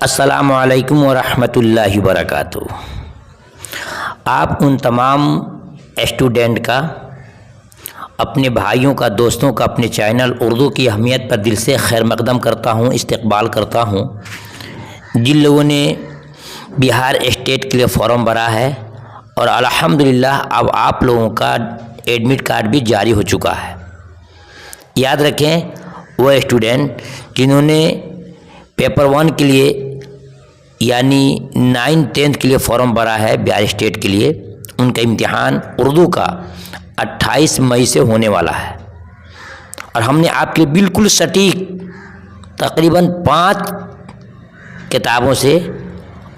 अस्सलामु अलैकुम वरहमतुल्लाहि वबरकातुहू। आप उन तमाम स्टूडेंट का, अपने भाइयों का, दोस्तों का अपने चैनल उर्दू की अहमियत पर दिल से खैर मकदम करता हूँ, इस्तकबाल करता हूँ। जिन लोगों ने बिहार स्टेट के लिए फॉर्म भरा है और अल्हम्दुलिल्लाह अब आप लोगों का एडमिट कार्ड भी जारी हो चुका है। याद रखें, वो स्टूडेंट जिन्होंने पेपर 1 के लिए यानी 9-10 के लिए फॉर्म भरा है बिहार स्टेट के लिए, उनका इम्तिहान उर्दू का 28 मई से होने वाला है। और हमने आपके लिए बिल्कुल सटीक तकरीबन 5 किताबों से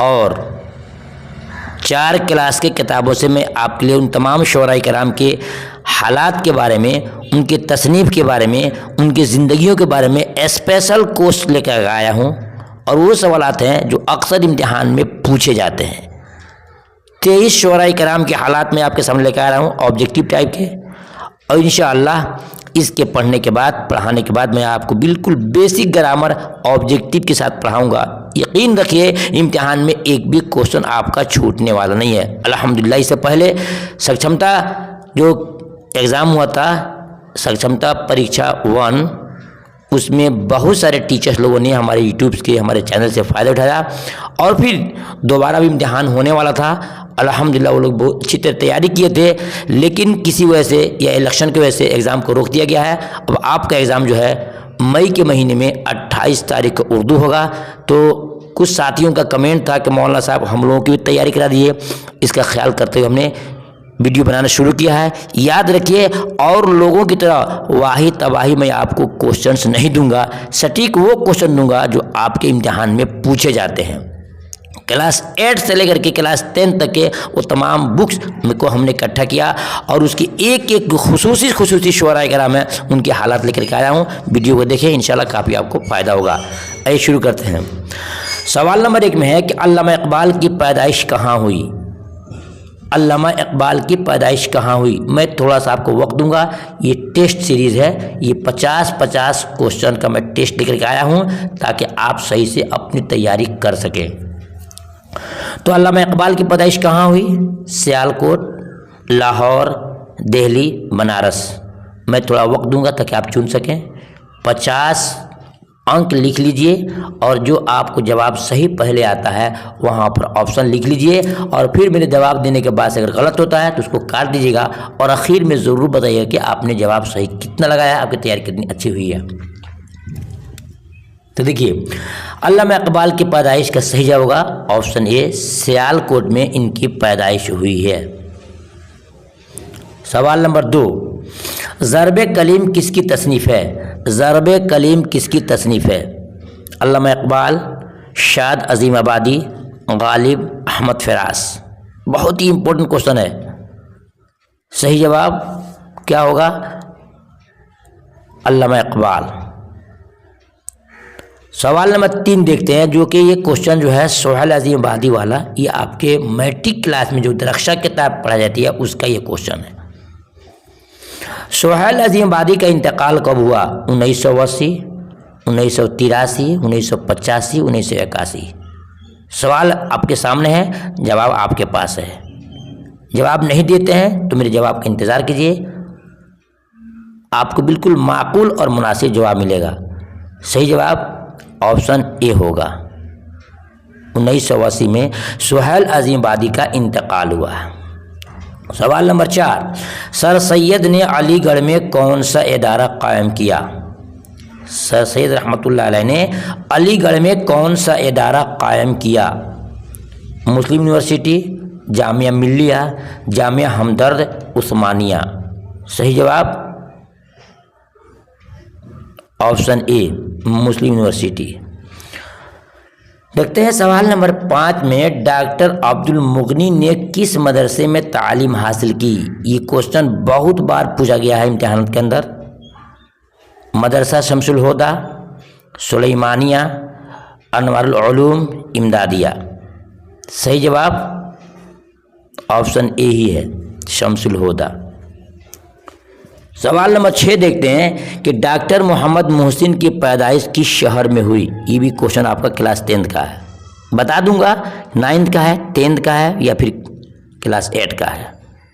और 4 क्लास के किताबों से मैं आपके लिए उन तमाम शोराए कराम के हालात के बारे में, उनके तसनीफ़ के बारे में, उनकी ज़िंदगियों के बारे में स्पेशल कोर्स लेकर आया हूँ। और वो सवालात हैं जो अक्सर इम्तिहान में पूछे जाते हैं। 23 शोराए कराम के हालात में आपके सामने लेकर आ रहा हूँ, ऑब्जेक्टिव टाइप के। और इंशाअल्लाह इसके पढ़ने के बाद, पढ़ाने के बाद मैं आपको बिल्कुल बेसिक ग्रामर ऑब्जेक्टिव के साथ पढ़ाऊँगा। यकीन रखिए, इम्तिहान में एक भी क्वेश्चन आपका छूटने वाला नहीं है। अल्हम्दुलिल्लाह इससे पहले सक्षमता जो एग्ज़ाम हुआ था, सक्षमता परीक्षा 1, उसमें बहुत सारे टीचर्स लोगों ने हमारे यूट्यूब के, हमारे चैनल से फ़ायदा उठाया। और फिर दोबारा भी इम्तिहान होने वाला था। अल्हम्दुलिल्लाह वो लोग बहुत अच्छी तरह तैयारी किए थे, लेकिन किसी वजह से या इलेक्शन की वजह से एग्ज़ाम को रोक दिया गया है। अब आपका एग्ज़ाम जो है मई के महीने में 28 तारीख को उर्दू होगा। तो कुछ साथियों का कमेंट था कि मौलाना साहब हम लोगों की भी तैयारी करा दिए। इसका ख्याल करते हुए हमने वीडियो बनाना शुरू किया है। याद रखिए, और लोगों की तरह वाही तबाही मैं आपको क्वेश्चंस नहीं दूंगा, सटीक वो क्वेश्चन दूंगा जो आपके इम्तिहान में पूछे जाते हैं। क्लास 8 से लेकर के क्लास 10 तक के वो तमाम बुक्स को हमने इकट्ठा किया और उसकी एक एक खुसूसी शोराए कराम है, उनके हालात लेकर के आया हूँ। वीडियो को देखें, इंशाल्लाह काफ़ी आपको फ़ायदा होगा। आइए शुरू करते हैं। सवाल नंबर 1 में है कि अल्लामा इकबाल की पैदाइश कहाँ हुई? अल्लामा इकबाल की पैदाइश कहाँ हुई? मैं थोड़ा सा आपको वक्त दूंगा। ये टेस्ट सीरीज़ है, ये 50-50 क्वेश्चन का मैं टेस्ट लेकर के आया हूँ ताकि आप सही से अपनी तैयारी कर सकें। तो अल्लामा इकबाल की पैदाइश कहाँ हुई? सियालकोट, लाहौर, दिल्ली, बनारस। मैं थोड़ा वक्त दूंगा ताकि आप चुन सकें। 50 अंक लिख लीजिए और जो आपको जवाब सही पहले आता है वहाँ पर ऑप्शन लिख लीजिए। और फिर मेरे जवाब देने के बाद से अगर गलत होता है तो उसको काट दीजिएगा। और आखिर में ज़रूर बताइएगा कि आपने जवाब सही कितना लगाया, आपकी तैयारी कितनी अच्छी हुई है। तो देखिए, अल्लामा इकबाल की पैदाइश का सही जवाब होगा ऑप्शन ए, सियालकोट में इनकी पैदाइश हुई है। सवाल नंबर 2, ज़रबे कलीम किसकी तसनीफ़ है? ज़रबे कलीम किसकी तसनीफ़ है? अल्लामा इकबाल, शाद अज़ीम आबादी, गालिब अहमद फ़रास। बहुत ही इम्पोर्टेंट क्वेश्चन है। सही जवाब क्या होगा? अल्लामा इकबाल। सवाल नंबर 3 देखते हैं, जो कि ये क्वेश्चन जो है सोहेल अज़ीम आबादी वाला, ये आपके मैट्रिक क्लास में जो दरख्शा किताब पढ़ाई जाती है उसका ये क्वेश्चन है। सोहेल अज़ीम आबादी का इंतकाल कब हुआ? 1980, 1983, 1985, 1981। सवाल आपके सामने है, जवाब आपके पास है। जवाब नहीं देते हैं तो मेरे जवाब का इंतज़ार कीजिए, आपको बिल्कुल माकूल और मुनासिब जवाब मिलेगा। सही जवाब ऑप्शन ए होगा। 1980 में सोहेल अज़ीम आबादी का इंतकाल हुआ है। सवाल नंबर 4, सर सैयद ने अलीगढ़ में कौन सा इदारा कायम किया? सर सैयद रहमतुल्लाह अलैह ने अलीगढ़ में कौन सा इदारा कायम किया? मुस्लिम यूनिवर्सिटी, जामिया मिल्लिया, जामिया हमदर्द उस्मानिया। सही जवाब ऑप्शन ए, मुस्लिम यूनिवर्सिटी। देखते हैं सवाल नंबर 5 में, डॉक्टर अब्दुल मुगनी ने किस मदरसे में तालीम हासिल की? ये क्वेश्चन बहुत बार पूछा गया है इम्तिहान के अंदर। मदरसा शमसुल हुदा, सुलेमानिया, अनवारुल उलूम, इमदादिया। सही जवाब ऑप्शन ए ही है, शमसुल हुदा। सवाल नंबर 6 देखते हैं कि डॉक्टर मोहम्मद मोहसिन की पैदाइश किस शहर में हुई। ये भी क्वेश्चन आपका क्लास 10th का है। बता दूंगा 9th का है, 10th का है या फिर क्लास 8 का है,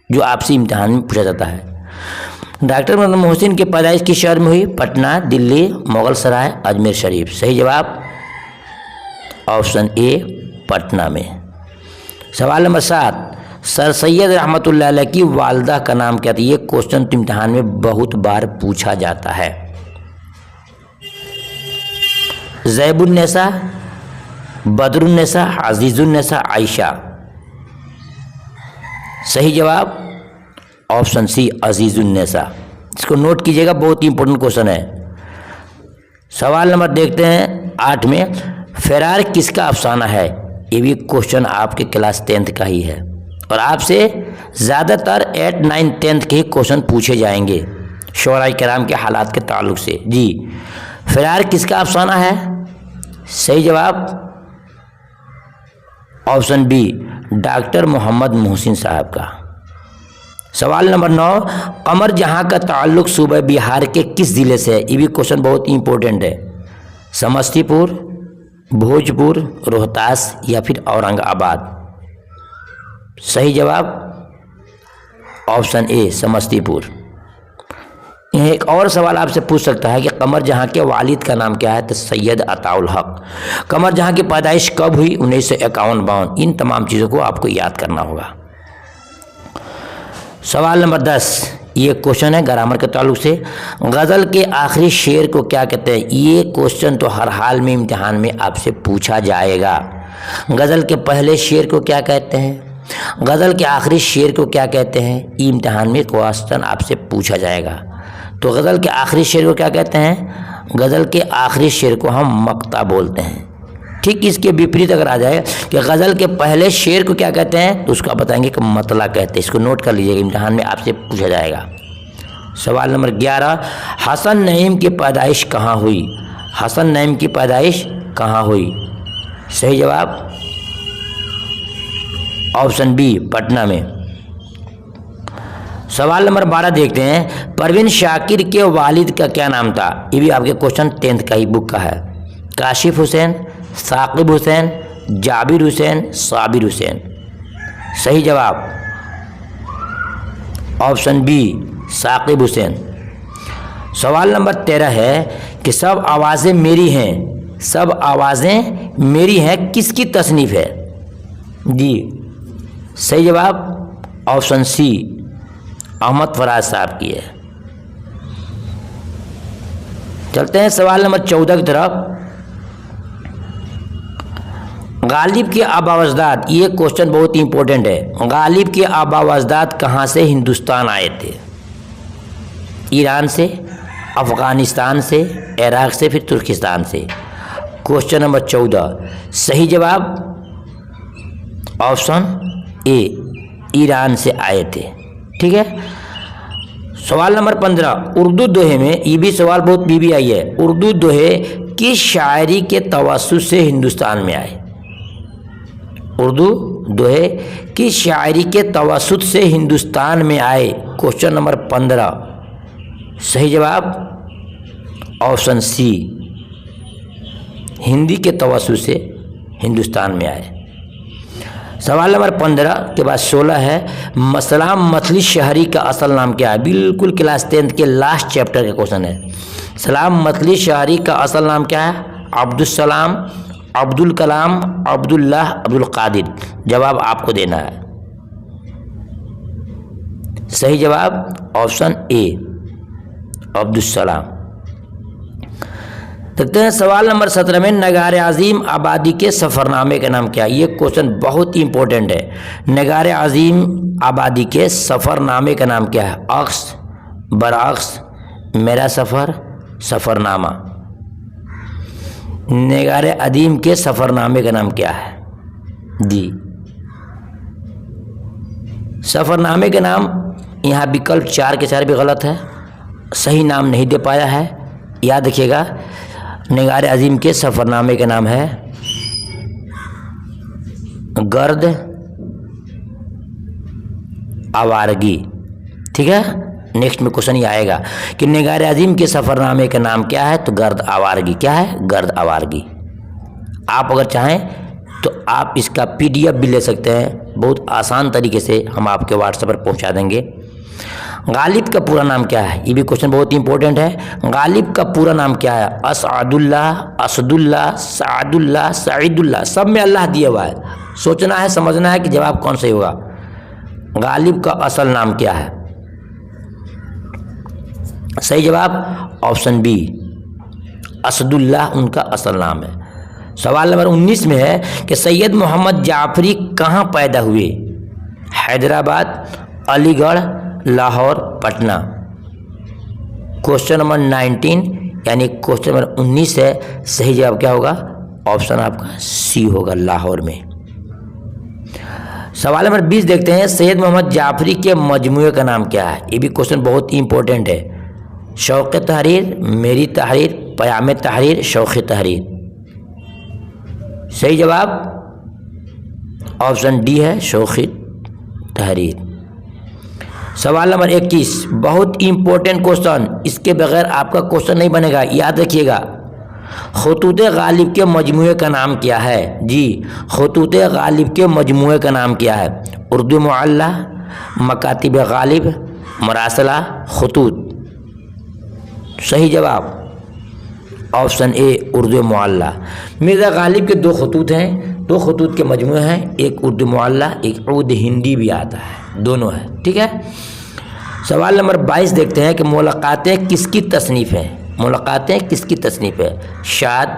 जो आपसे इम्तिहान में पूछा जाता है। डॉक्टर मोहम्मद मोहसिन की पैदाइश किस शहर में हुई? पटना, दिल्ली, मुगल सराय, अजमेर शरीफ। सही जवाब ऑप्शन ए पटना में। सवाल नंबर 7, सर सैयद रहमतुल्लाह अलैह की वालदा का नाम क्या था? ये क्वेश्चन तो इम्तिहान में बहुत बार पूछा जाता है। ज़ैबुन्नेसा, बदरुन्नेसा, अजीजुन्नेसा, आयशा। सही जवाब ऑप्शन सी अजीजुन्नेसा। इसको नोट कीजिएगा, बहुत ही इंपॉर्टेंट क्वेश्चन है। सवाल नंबर देखते हैं 8 में, फरार किसका अफसाना है? ये भी क्वेश्चन आपके क्लास 10th का ही है और आपसे ज़्यादातर 8, 9, 10th के ही क्वेश्चन पूछे जाएंगे शोराए किराम के हालात के ताल्लुक से। जी, फरार किसका अफसाना है? सही जवाब option B doctor Mohammad Mohsin Sahab का। सवाल नंबर 9, कमर जहां का ताल्लुक सूबे बिहार के किस ज़िले से है? ये भी क्वेश्चन बहुत ही इंपॉर्टेंट है। समस्तीपुर, भोजपुर, रोहतास या फिर औरंगाबाद। सही जवाब ऑप्शन ए समस्तीपुर। यह एक और सवाल आपसे पूछ सकता है कि कमर जहां के वालिद का नाम क्या है? तो सैयद अताउल हक। कमर जहां की पैदाइश कब हुई? 1951-52। इन तमाम चीज़ों को आपको याद करना होगा। सवाल नंबर 10, ये क्वेश्चन है ग्रामर के ताल्लुक से। गज़ल के आखिरी शेर को क्या कहते हैं? ये क्वेश्चन तो हर हाल में इम्तिहान में आपसे पूछा जाएगा। गज़ल के पहले शेर को क्या कहते हैं? गज़ल के आखिरी शेर को क्या कहते हैं? इम्तिहान में क्वेश्चन आपसे पूछा जाएगा। तो गज़ल के आखिरी शेर को क्या कहते हैं? गज़ल के आखिरी शेर को हम मक्ता बोलते हैं। ठीक इसके विपरीत अगर आ जाए कि गज़ल के पहले शेर को क्या कहते हैं, तो उसका बताएंगे कि मतला कहते हैं। इसको नोट कर लीजिएगा, इम्तिहान में आपसे पूछा जाएगा। सवाल नंबर 11, हसन नईम की पैदाइश कहाँ हुई? हसन नईम की पैदाइश कहाँ हुई? सही जवाब ऑप्शन बी पटना में। सवाल नंबर 12 देखते हैं, परवीन शाकिर के वालिद का क्या नाम था? ये भी आपके क्वेश्चन 10th का ही बुक का है। काशिफ हुसैन, साकिब हुसैन, जाबिर हुसैन, साबिर हुसैन। सही जवाब ऑप्शन बी साकिब हुसैन। सवाल नंबर 13 है कि सब आवाज़ें मेरी हैं, सब आवाज़ें मेरी हैं किसकी तसनीफ है? जी, सही जवाब ऑप्शन सी अहमद फराज साहब की है। चलते हैं सवाल नंबर 14 की तरफ। गालिब के आबा व अजदाद, ये क्वेश्चन बहुत ही इंपॉर्टेंट है। गालिब के आबा व अजदाद कहाँ से हिंदुस्तान आए थे? ईरान से, अफ़गानिस्तान से, इराक़ से, फिर तुर्किस्तान से। क्वेश्चन नंबर 14 सही जवाब ऑप्शन ए ईरान से आए थे। ठीक है। सवाल नंबर 15, उर्दू दोहे में, ये भी सवाल बहुत बीबी आई है। उर्दू दोहे किस शायरी के तवस्सुत से हिंदुस्तान में आए? उर्दू दोहे किस शायरी के तवस्सुत से हिंदुस्तान में आए? क्वेश्चन नंबर 15 सही जवाब ऑप्शन सी हिंदी के तवस्सुत से हिंदुस्तान में आए। सवाल नंबर 15 के बाद 16 है, सलाम मतली शहरी का असल नाम क्या है? बिल्कुल क्लास 10th के लास्ट चैप्टर का क्वेश्चन है। सलाम मतली शहरी का असल नाम क्या है? अब्दुल सलाम, अब्दुल कलाम, अब्दुल्लाह, अब्दुल कादिर। जवाब आपको देना है। सही जवाब ऑप्शन ए अब्दुल सलाम। देखते हैं सवाल नंबर 17 में, नगार अजीम आबादी के सफ़रनामे का नाम क्या है? ये क्वेश्चन बहुत ही इंपॉर्टेंट है। नगार अजीम आबादी के सफ़रनामे का नाम क्या है? अक्स, बरअक्स, मेरा सफ़र, सफ़रनामा। नगार अदीम के सफ़रनामे का नाम क्या है? जी, सफ़रनामे का नाम यहाँ विकल्प 4 के 4 भी गलत है, सही नाम नहीं दे पाया है। याद रखिएगा, निगार अजीम के सफ़रनामे का नाम है गर्द आवारगी। ठीक है, नेक्स्ट में क्वेश्चन ये आएगा कि निगार अजीम के सफ़रनामे का नाम क्या है? तो गर्द आवारगी। क्या है? गर्द आवारगी। आप अगर चाहें तो आप इसका PDF भी ले सकते हैं, बहुत आसान तरीके से हम आपके व्हाट्सएप पर पहुंचा देंगे। गालिब का पूरा नाम क्या है, ये भी क्वेश्चन बहुत इंपॉर्टेंट है। गालिब का पूरा नाम क्या है? असअदुल्लाह, असदुल्लाह, सादुल्लाह, सईदुल्लाह, सब में अल्लाह दिया हुआ है। सोचना है, समझना है कि जवाब कौन सही होगा। गालिब का असल नाम क्या है? सही जवाब ऑप्शन बी, असदुल्लाह उनका असल नाम है। सवाल नंबर 19 में है कि सैयद मोहम्मद जाफरी कहाँ पैदा हुए? हैदराबाद, अलीगढ़, लाहौर, पटना। क्वेश्चन नंबर 19 यानी क्वेश्चन नंबर 19 है, सही जवाब क्या होगा? ऑप्शन आपका सी होगा, लाहौर में। सवाल नंबर 20 देखते हैं, सैयद मोहम्मद जाफरी के मजमूए का नाम क्या है? ये भी क्वेश्चन बहुत ही इंपॉर्टेंट है। शौक़ तहरीर, मेरी तहरीर, क़याम तहरीर, शौक़ तहरीर। सही जवाब ऑप्शन डी है, शौक़ तहरीर। सवाल नंबर 21 बहुत इंपॉर्टेंट क्वेश्चन, इसके बगैर आपका क्वेश्चन नहीं बनेगा, याद रखिएगा। खतूत गालिब के मजमूए का नाम क्या है? जी, खतूत गालिब के मजमूए का नाम क्या है? उर्दू मुअल्ला, मकातिब गालिब, मरासला, खतूत। सही जवाब ऑप्शन ए, उर्दू मुअल्ला। मिर्ज़ा गालिब के दो खतूत हैं, दो खतूत के मजमूए हैं, एक उर्दू मुअल्ला, एक उर्दू हिंदी भी आता है, दोनों है, ठीक है। सवाल नंबर 22 देखते हैं कि मुलाकातें किसकी तसनीफ़ हैं? मुलाकातें किसकी तसनीफ़ है? शाद,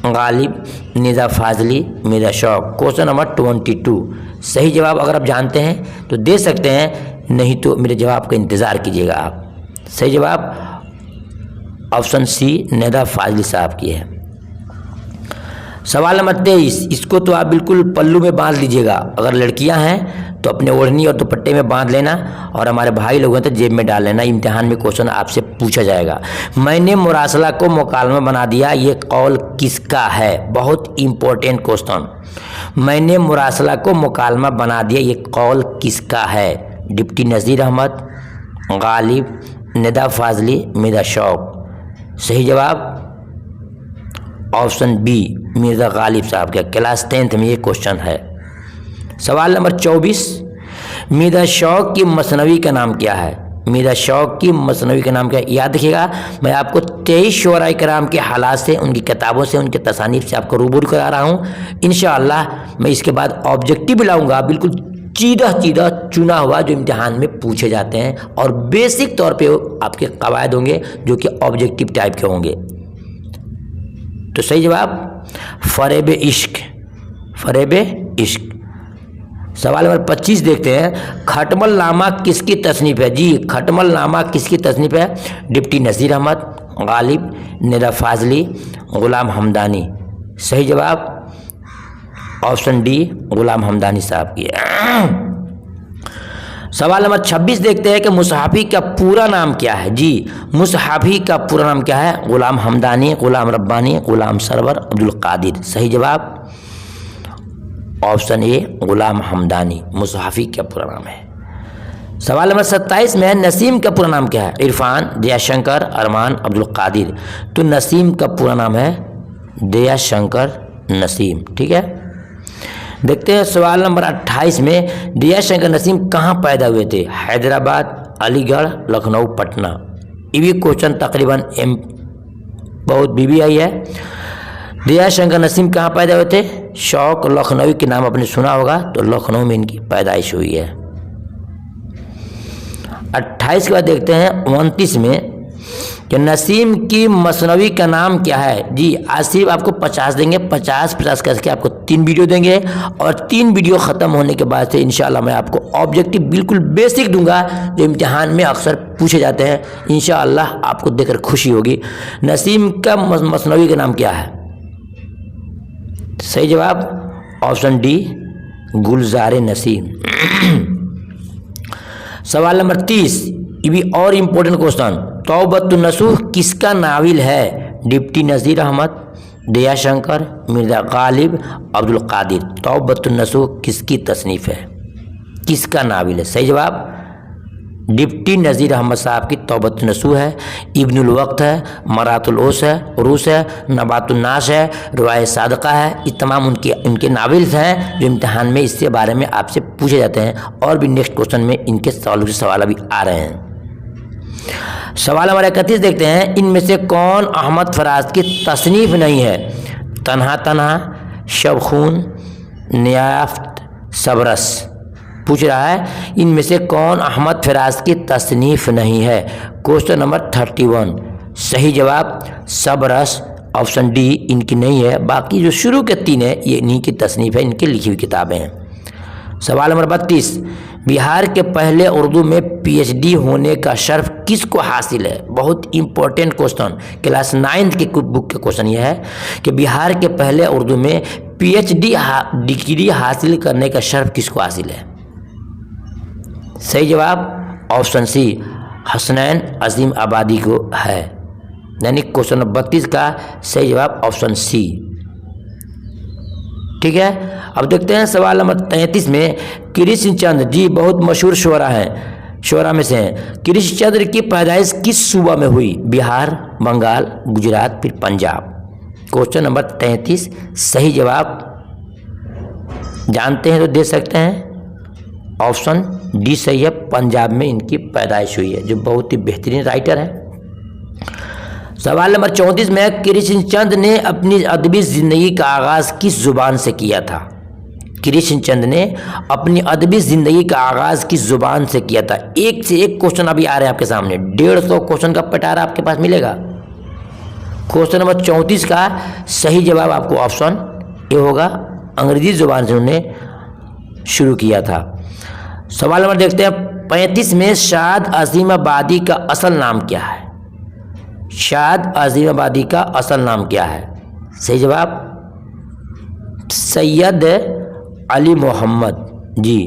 गालिब, निज़ा फाजली, मिर्ज़ा शौक़। Question number 22। सही जवाब अगर आप जानते हैं तो दे सकते हैं, नहीं तो मेरे जवाब का इंतज़ार कीजिएगा आप। सही जवाब ऑप्शन सी, निज़ा फाजली साहब की है। सवाल नंबर 23, इसको तो आप बिल्कुल पल्लू में बांध लीजिएगा। अगर लड़कियां हैं तो अपने ओढ़नी और दुपट्टे में बांध लेना, और हमारे भाई लोग हैं तो जेब में डाल लेना। इम्तिहान में क्वेश्चन आपसे पूछा जाएगा। मैंने मुरासला को मुकालमा बना दिया, ये कौल किसका है? बहुत इंपॉर्टेंट क्वेश्चन। मैंने मुरासला को मुकालमा बना दिया, ये कौल किसका है? डिप्टी नज़ीर अहमद, गालिब, निज़ा फाजली, मिर्ज़ा शौक़। सही जवाब ऑप्शन बी, मिर्ज़ा गालिब साहब का। क्लास 10th में ये क्वेश्चन है। सवाल नंबर 24, मिर्ज़ा शौक़ की मसनवी का नाम क्या है? मिर्ज़ा शौक़ की मसनवी का नाम क्या है? याद रखिएगा, मैं आपको 23 शुअरा कराम के हालात से, उनकी किताबों से, उनके तसानीफ से आपको रूबरू करा रहा हूँ। इंशाअल्लाह मैं इसके बाद ऑब्जेक्टिव भी लाऊंगा, बिल्कुल सीधा चुना हुआ, जो इम्तिहान में पूछे जाते हैं, और बेसिक तौर पे आपके कवायद होंगे जो कि ऑब्जेक्टिव टाइप के होंगे। तो सही जवाब फरेब इश्क, फरेब इश्क। सवाल नंबर 25 देखते हैं, खटमल नामा किसकी तसनीफ़ है? जी, खटमल नामा किसकी तसनीफ़ है? डिप्टी नज़ीर अहमद, गालिब, निज़ा फाजली, ग़ुलाम हमदानी। सही जवाब ऑप्शन डी, ग़ुलाम हमदानी साहब की है। सवाल नंबर 26 देखते हैं कि मुसहाफ़ी का पूरा नाम क्या है? जी, मुसहाफ़ी का पूरा नाम क्या है? ग़ुलाम हमदानी, ग़ुलाम रब्बानी, ग़ुलाम सरवर, अब्दुल कादिर। सही जवाब ऑप्शन ए, ग़ुलाम हमदानी मुसहाफ़ी का पूरा नाम है। सवाल नंबर 27 में नसीम का पूरा नाम क्या है? इरफान, दयाशंकर, अरमान, अब्दुल कादिर। तो नसीम का पूरा नाम है दयाशंकर नसीम, ठीक है। देखते हैं सवाल नंबर 28 में, दयाशंकर नसीम कहाँ पैदा हुए थे? हैदराबाद, अलीगढ़, लखनऊ, पटना। ये भी क्वेश्चन तकरीबन बहुत बीबी आई है। दयाशंकर नसीम कहाँ पैदा हुए थे? शौक़ लखनऊ के नाम आपने सुना होगा, तो लखनऊ में इनकी पैदाइश हुई है। 28 के बाद देखते हैं 29 में कि नसीम की मसनवी का नाम क्या है? जी, आज सिर्फ आपको 50 देंगे, 50 करके आपको 3 वीडियो देंगे, और 3 वीडियो ख़त्म होने के बाद से इंशाअल्लाह मैं आपको ऑब्जेक्टिव बिल्कुल बेसिक दूंगा, जो इम्तिहान में अक्सर पूछे जाते हैं। इंशाअल्लाह आपको देखकर खुशी होगी। नसीम का मसनवी का नाम क्या है? सही जवाब ऑप्शन डी, गुलजार नसीम। सवाल नंबर 30, ये भी और इम्पोर्टेंट क्वेश्चन, तौबतुन नसूह किसका नाविल है? डिप्टी नज़ीर अहमद, दयाशंकर, मिर्ज़ा गालिब, अब्दुल कादिर। तौबतुन नसूह किसकी तसनीफ़ है? किसका नाविल है? सही जवाब डिप्टी नज़ीर अहमद साहब की तौबत नसूह है, इब्नुल वक्त है, मरातुल ओस है, उरूस है, नबातुल नाश है, रुवाए सादका है। ये तमाम उनके नावल्स हैं जो इम्तिहान में इसके बारे में आपसे पूछे जाते हैं और भी नेक्स्ट क्वेश्चन में इनके सवाल भी आ रहे हैं। सवाल नंबर 31 देखते हैं, इनमें से कौन अहमद फराज की तसनीफ़ नहीं है? तन्हा तन्हा, शब खून, नियाफ्त, सबरस पूछ रहा है। इनमें से कौन अहमद फराज की तसनीफ़ नहीं है? Question number 31। सही जवाब सबरस, ऑप्शन डी इनकी नहीं है। बाकी जो शुरू के 3 है ये इन्हीं की तसनीफ़ है, इनकी लिखी हुई किताबें हैं। सवाल नंबर 32, बिहार के पहले उर्दू में PhD होने का शर्फ किसको हासिल है? बहुत इंपॉर्टेंट क्वेश्चन, क्लास 9 की बुक का क्वेश्चन यह है कि बिहार के पहले उर्दू में PhD डिग्री हासिल करने का शर्फ किसको हासिल है? सही जवाब ऑप्शन सी हसनैन अजीम आबादी को है, यानी क्वेश्चन नंबर 32 का सही जवाब ऑप्शन सी। ठीक है, अब देखते हैं सवाल नंबर 33 में। कृष्ण चंद्र जी बहुत मशहूर शुअरा हैं, शुअरा में से हैं। कृष्ण चंद्र की पैदाइश किस सूबा में हुई? बिहार, बंगाल, गुजरात, फिर पंजाब। क्वेश्चन नंबर 33 सही जवाब जानते हैं तो दे सकते हैं, ऑप्शन डी सही है, पंजाब में इनकी पैदाइश हुई है, जो बहुत ही बेहतरीन राइटर हैं। सवाल नंबर 34 में, कृष्णचंद ने अपनी अदबी ज़िंदगी का आगाज़ किस ज़ुबान से किया था? कृष्णचंद ने अपनी अदबी ज़िंदगी का आगाज़ किस ज़ुबान से किया था? एक से एक क्वेश्चन अभी आ रहे हैं आपके सामने, 150 क्वेश्चन का पिटारा आपके पास मिलेगा। क्वेश्चन नंबर 34 का सही जवाब आपको ऑप्शन ए होगा, अंग्रेजी ज़ुबान से उन्होंने शुरू किया था। सवाल नंबर देखते हैं 35 में, शाद अज़ीमाबादी का असल नाम क्या है? शाद अज़ीमाबादी का असल नाम क्या है? सही जवाब सैयद अली मोहम्मद जी।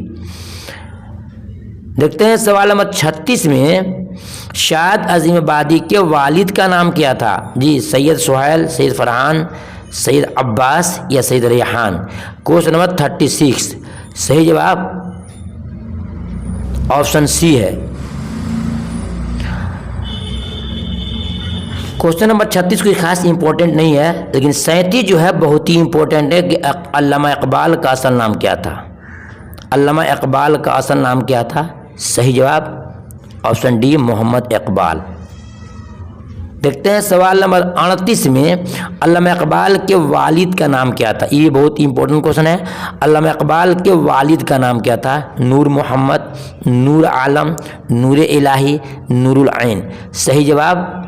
देखते हैं सवाल नंबर 36 में, शाद अज़ीमाबादी के वालिद का नाम क्या था? जी सैयद सुहैल, सैयद फरहान, सैयद अब्बास या सैयद रेहान। क्वेश्चन नंबर 36 सही जवाब ऑप्शन सी है। क्वेश्चन नंबर 36 कोई खास इंपॉर्टेंट नहीं है, लेकिन 37 जो है बहुत ही इंपॉर्टेंट है कि अल्लामा इकबाल का असल नाम क्या था? अल्लामा इकबाल का असल नाम क्या था? सही जवाब ऑप्शन डी मोहम्मद इकबाल। देखते हैं सवाल नंबर 38 में, अल्लामा इकबाल के वालिद का नाम क्या था? ये बहुत ही इंपॉर्टेंट क्वेश्चन है। अल्लामा इकबाल के वालिद का नाम क्या था? नूर मोहम्मद, नूर आलम, नूर इलाही, नूरुल ऐन। सही जवाब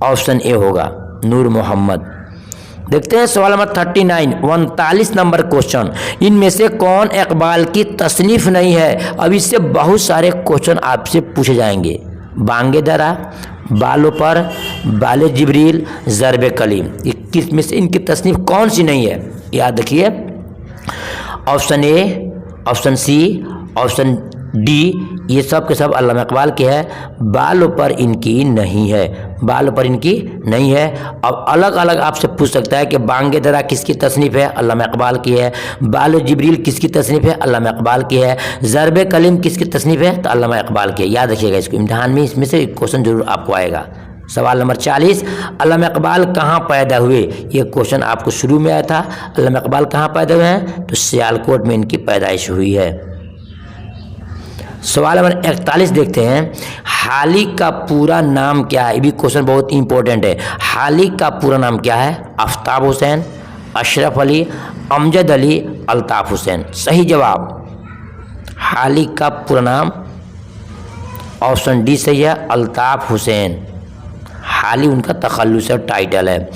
ऑप्शन ए होगा, नूर मोहम्मद। देखते हैं सवाल नंबर 39 39 नंबर क्वेश्चन, इनमें से कौन इकबाल की तसनीफ़ नहीं है? अब इससे बहुत सारे क्वेश्चन आपसे पूछे जाएंगे। बांगे दरा, बालों पर, बाले जिब्रील, ज़रबे कलीम, ये किस में से इनकी तसनीफ़ कौन सी नहीं है? याद रखिए, option A, option C, option D, ये सब के सब अल्लामा इकबाल के हैं। बालों पर इनकी नहीं है, बालों पर इनकी नहीं है। अब अलग अलग आपसे पूछ सकता है कि बांगे दरा किसकी तसनीफ़ है? अल्लामा इकबाल की है। बालो जिब्रील किसकी तसनीफ़ है? अल्लामा इकबाल की है। ज़रबे कलीम किसकी तसनीफ़ है? तो अल्लामा इकबाल की है। याद रखिएगा इसको, इम्तिहान में इसमें से एक क्वेश्चन जरूर आपको आएगा। सवाल नंबर 40, अल्लामा इकबाल कहाँ पैदा हुए? ये क्वेश्चन आपको शुरू में आया था। अल्लामा इकबाल कहाँ पैदा हुए हैं? तो सियालकोट में इनकी पैदाइश हुई है। सवाल नंबर 41 देखते हैं, हाली का पूरा नाम क्या है? ये भी क्वेश्चन बहुत इंपॉर्टेंट है। हाली का पूरा नाम क्या है? आफ्ताब हुसैन, अशरफ अली, अमजद अली, अल्ताफ़ हुसैन। सही जवाब हाली का पूरा नाम ऑप्शन डी सही है, अल्ताफ़ हुसैन। हाली उनका तखल्लुस और टाइटल है।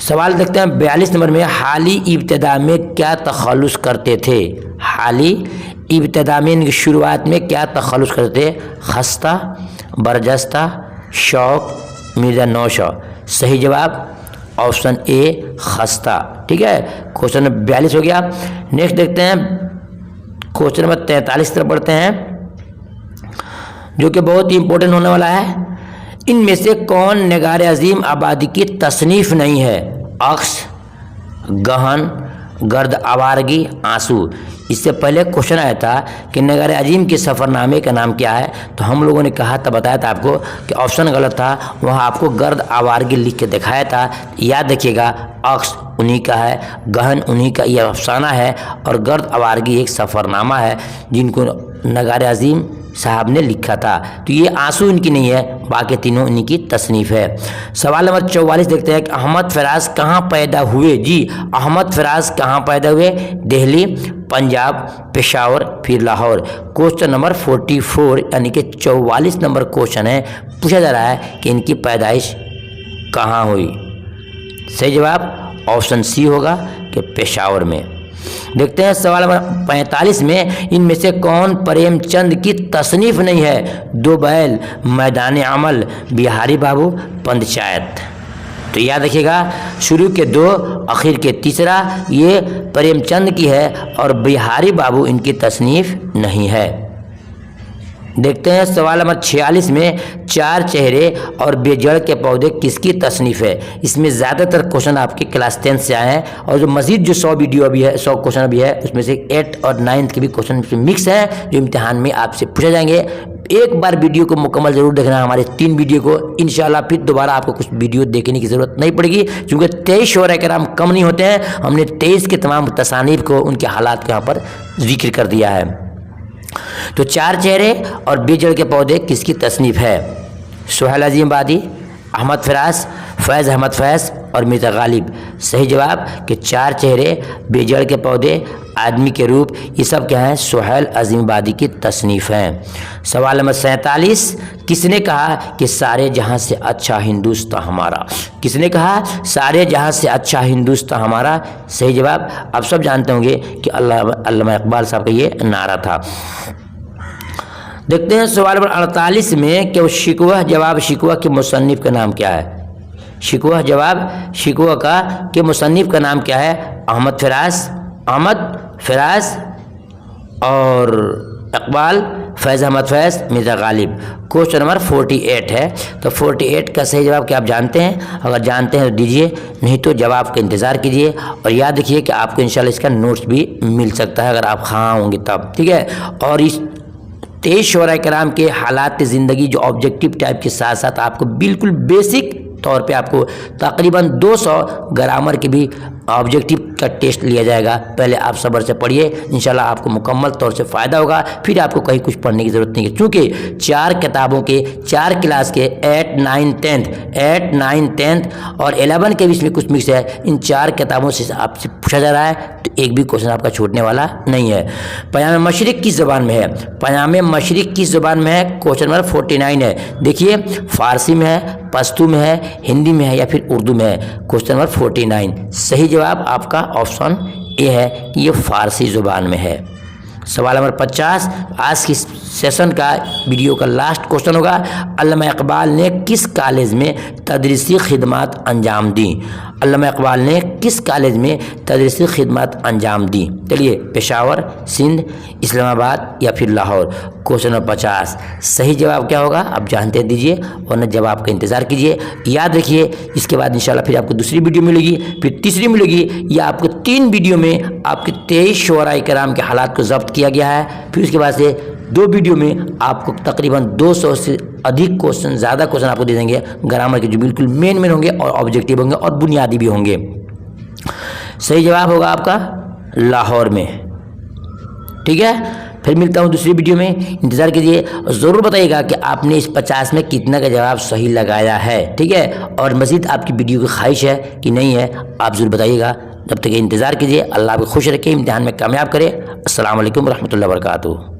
सवाल देखते हैं 42 नंबर में, हाली इब्तिदा में क्या तखल्लुस करते थे? हाली इब्तिदा में इनकी शुरुआत में क्या तखल्लुस करते थे? खस्ता, बरजस्ता, शौक, मिर्ज़ा नौशा। सही जवाब ऑप्शन ए खस्ता। ठीक है, क्वेश्चन नंबर 42 हो गया। नेक्स्ट देखते हैं क्वेश्चन नंबर 43 तरफ बढ़ते हैं, जो कि बहुत ही इंपॉर्टेंट होने वाला है। इनमें से कौन निगार अजीम आबादी की तसनीफ़ नहीं है? अक्स, गहन, गर्द आवारगी, आंसू। इससे पहले क्वेश्चन आया था कि नगर अजीम के सफ़रनामे का नाम क्या है, तो हम लोगों ने कहा था, बताया था आपको कि ऑप्शन गलत था। वहाँ आपको गर्द आवारगी लिख के दिखाया था। याद रखिएगा, अक्स उन्हीं का है, गहन उन्हीं का यह अफसाना है, और गर्द आवारगी एक सफ़रनामा है जिनको नगर अजीम साहब ने लिखा था। तो ये आंसू इनकी नहीं है, बाकी तीनों इनकी तसनीफ़ है। सवाल नंबर 44 देखते हैं कि अहमद फराज कहाँ पैदा हुए। जी, अहमद फराज कहाँ पैदा हुए? दिल्ली, पंजाब, पेशावर, फिर लाहौर। क्वेश्चन नंबर 44 यानी कि 44 नंबर क्वेश्चन है, पूछा जा रहा है कि इनकी पैदाइश कहाँ हुई। सही जवाब ऑप्शन सी होगा कि पेशावर में। देखते हैं सवाल नंबर 45 में इनमें से कौन प्रेमचंद की तसनीफ नहीं है? दो बैल, मैदान अमल, बिहारी बाबू, पंचायत। तो याद रखिएगा, शुरू के दो, आखिर के तीसरा, ये प्रेमचंद की है और बिहारी बाबू इनकी तसनीफ नहीं है। देखते हैं सवाल नंबर 46 में चार चेहरे और बेजड़ के पौधे किसकी तसनीफ है। इसमें ज़्यादातर क्वेश्चन आपके क्लास 10 से आए हैं, और जो मजीद जो 100 वीडियो अभी है, 100 क्वेश्चन अभी है, उसमें से 8 और 9 के भी क्वेश्चन मिक्स हैं जो इम्तिहान में आपसे पूछे जाएंगे। एक बार वीडियो को मुकम्मल जरूर देखना है, हमारे 3 वीडियो को। इंशाल्लाह फिर दोबारा आपको कुछ वीडियो देखने की ज़रूरत नहीं पड़ेगी, क्योंकि 23 शोरा कराम कम नहीं होते हैं। हमने 23 के तमाम तसानीफ को, उनके हालात को यहाँ पर जिक्र कर दिया है। तो चार चेहरे और बेजड़ के पौधे किसकी तसनीफ है? सुहेल अजीम बादी, अहमद फराज, फैज़ अहमद फैज़ और मिर्ज़ा गालिब। सही जवाब कि चार चेहरे, बेजड़ के पौधे, आदमी के रूप, ये सब क्या हैं? सुहेल अजीम बादी की तसनीफ हैं। सवाल नंबर 47, किसने कहा कि सारे जहां से अच्छा हिंदुस्तान हमारा? किसने कहा सारे जहां से अच्छा हिंदुस्तान हमारा? सही जवाब आप सब जानते होंगे कि अल्लामा इकबाल साहब का ये नारा था। देखते हैं सवाल नंबर 48 में कि शिकवा जवाब शिकवा के मुसन्निफ का नाम क्या है? शिकवा जवाब शिकवा का के मुसन्निफ का नाम क्या है? अहमद फराज और इकबाल, फैज़ अहमद फैज़, मिर्ज़ा गालिब। क्वेश्चन नंबर 48 है। तो 48 का सही जवाब क्या आप जानते हैं? अगर जानते हैं तो दीजिए, नहीं तो जवाब का इंतज़ार कीजिए। और याद रखिए कि आपको इंशाल्लाह इसका नोट्स भी मिल सकता है अगर आप हाँ होंगे तब, ठीक है। और इस 23 शोरा कराम के हालात ज़िंदगी जो ऑब्जेक्टिव टाइप के साथ साथ आपको बिल्कुल बेसिक तौर पे आपको तकरीबन 200 ग्रामर के भी ऑब्जेक्टिव का टेस्ट लिया जाएगा। पहले आप सब्र से पढ़िए, इंशाल्लाह आपको मुकम्मल तौर से फ़ायदा होगा। फिर आपको कहीं कुछ पढ़ने की ज़रूरत नहीं है, क्योंकि 4 किताबों के 4 क्लास के 8, 9, 10 और 11 के बीच में कुछ मिक्स है। इन 4 किताबों से आपसे पूछा जा रहा है, तो एक भी क्वेश्चन आपका छूटने वाला नहीं है। पयाम मशरिक किस ज़बान में है? पयाम मशरिक किस ज़बान में है? क्वेश्चन नंबर 49 है। देखिए, फ़ारसी में है, पश्तो में है, हिंदी में है या फिर उर्दू में है? क्वेश्चन नंबर 49 सही जवाब आपका ऑप्शन ए है कि ये फ़ारसी ज़ुबान में है। सवाल नंबर 50 आज की सेशन का वीडियो का लास्ट क्वेश्चन होगा। अल्लामा इकबाल ने किस कॉलेज में तदरीसी खिदमत अंजाम दी? अल्लामा इकबाल ने किस कॉलेज में तदरीसी खिदमत अंजाम दी? चलिए, पेशावर, सिंध, इस्लामाबाद या फिर लाहौर। क्वेश्चन नंबर 50 सही जवाब क्या होगा आप जानते दीजिए, वरना जवाब का इंतज़ार कीजिए। याद रखिए, इसके बाद इंशाल्लाह फिर आपको दूसरी वीडियो मिलेगी, फिर तीसरी मिलेगी, या आपको 3 वीडियो में आपके 23 शोरा कराम के हालात को जब्त किया गया है। फिर उसके बाद से 2 वीडियो में आपको तकरीबन 200 से अधिक क्वेश्चन, ज़्यादा क्वेश्चन आपको दे देंगे ग्रामर के, जो बिल्कुल मेन होंगे और ऑब्जेक्टिव होंगे और बुनियादी भी होंगे। सही जवाब होगा आपका लाहौर में, ठीक है। फिर मिलता हूँ दूसरी वीडियो में, इंतज़ार कीजिए। ज़रूर बताइएगा कि आपने इस 50 में कितना का जवाब सही लगाया है, ठीक है। और मज़ीद आपकी वीडियो की ख्वाहिश है कि नहीं है, आप ज़रूर बताइएगा। जब तक इंतज़ार कीजिए। अल्लाह आपको खुश रखे, इम्तिहान में कामयाब करे। अस्सलाम वालेकुम रहमतुल्लाहि व बरकातुहू।